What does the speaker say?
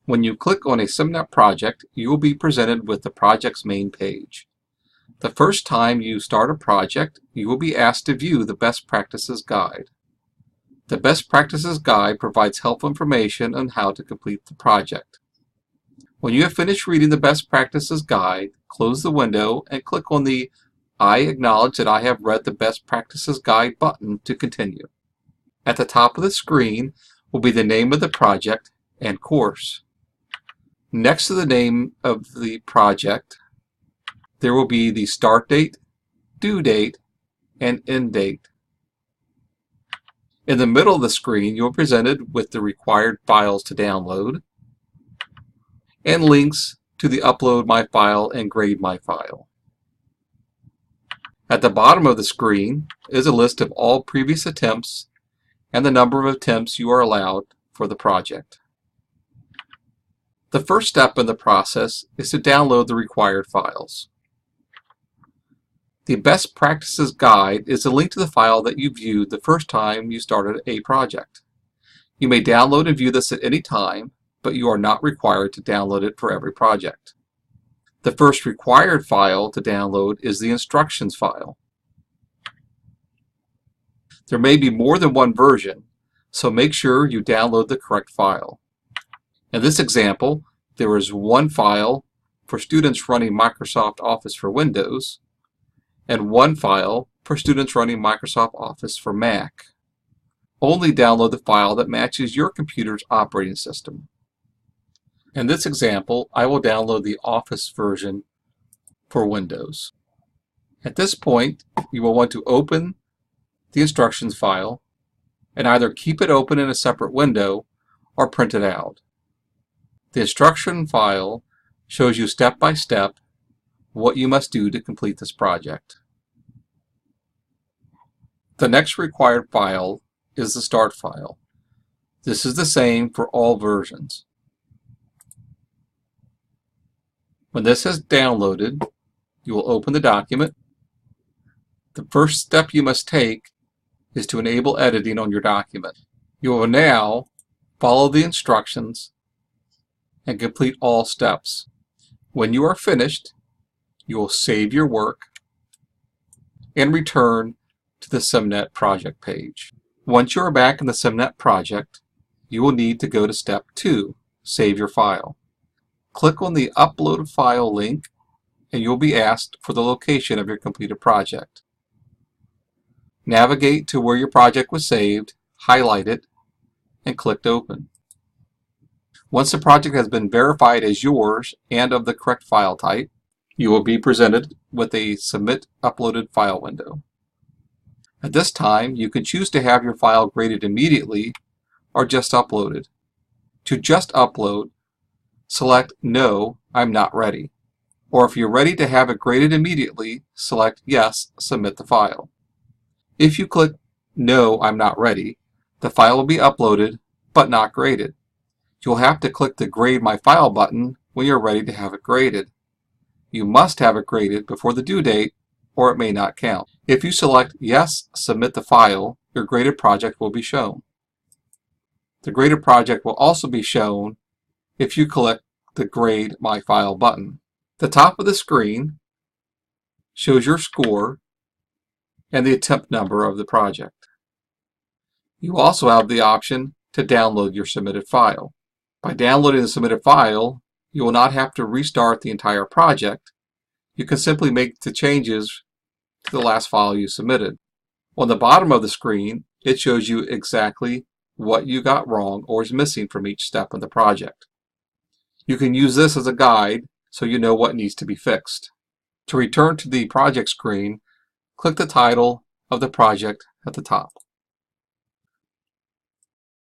When you click on a SIMnet project, you will be presented with the project's main page. The first time you start a project, you will be asked to view the Best Practices Guide. The Best Practices Guide provides helpful information on how to complete the project. When you have finished reading the Best Practices Guide, close the window and click on the I acknowledge that I have read the Best Practices Guide button to continue. At the top of the screen will be the name of the project and course. Next to the name of the project, there will be the start date, due date, and end date. In the middle of the screen, you are presented with the required files to download and links to the Upload My File and Grade My File. At the bottom of the screen is a list of all previous attempts and the number of attempts you are allowed for the project. The first step in the process is to download the required files. The Best Practices Guide is a link to the file that you viewed the first time you started a project. You may download and view this at any time, but you are not required to download it for every project. The first required file to download is the instructions file. There may be more than one version, so make sure you download the correct file. In this example, there is one file for students running Microsoft Office for Windows and one file for students running Microsoft Office for Mac. Only download the file that matches your computer's operating system. In this example, I will download the Office version for Windows. At this point, you will want to open the instructions file and either keep it open in a separate window or print it out. The instruction file shows you step by step what you must do to complete this project. The next required file is the start file. This is the same for all versions. When this is downloaded, you will open the document. The first step you must take is to enable editing on your document. You will now follow the instructions and complete all steps. When you are finished, you will save your work and return to the SIMnet project page. Once you are back in the SIMnet project, you will need to go to step 2, save your file. Click on the Upload File link and you'll be asked for the location of your completed project. Navigate to where your project was saved, highlight it, and click Open. Once the project has been verified as yours and of the correct file type, you will be presented with a Submit Uploaded File window. At this time, you can choose to have your file graded immediately or just uploaded. To just upload, select No, I'm not ready. Or if you're ready to have it graded immediately, select Yes, submit the file. If you click No, I'm not ready, the file will be uploaded but not graded. You'll have to click the Grade My File button when you're ready to have it graded. You must have it graded before the due date or it may not count. If you select Yes, submit the file, your graded project will be shown. The graded project will also be shown if you click the Grade My File button. The top of the screen shows your score and the attempt number of the project. You also have the option to download your submitted file. By downloading the submitted file, you will not have to restart the entire project. You can simply make the changes to the last file you submitted. On the bottom of the screen, it shows you exactly what you got wrong or is missing from each step in the project. You can use this as a guide so you know what needs to be fixed. To return to the project screen, click the title of the project at the top.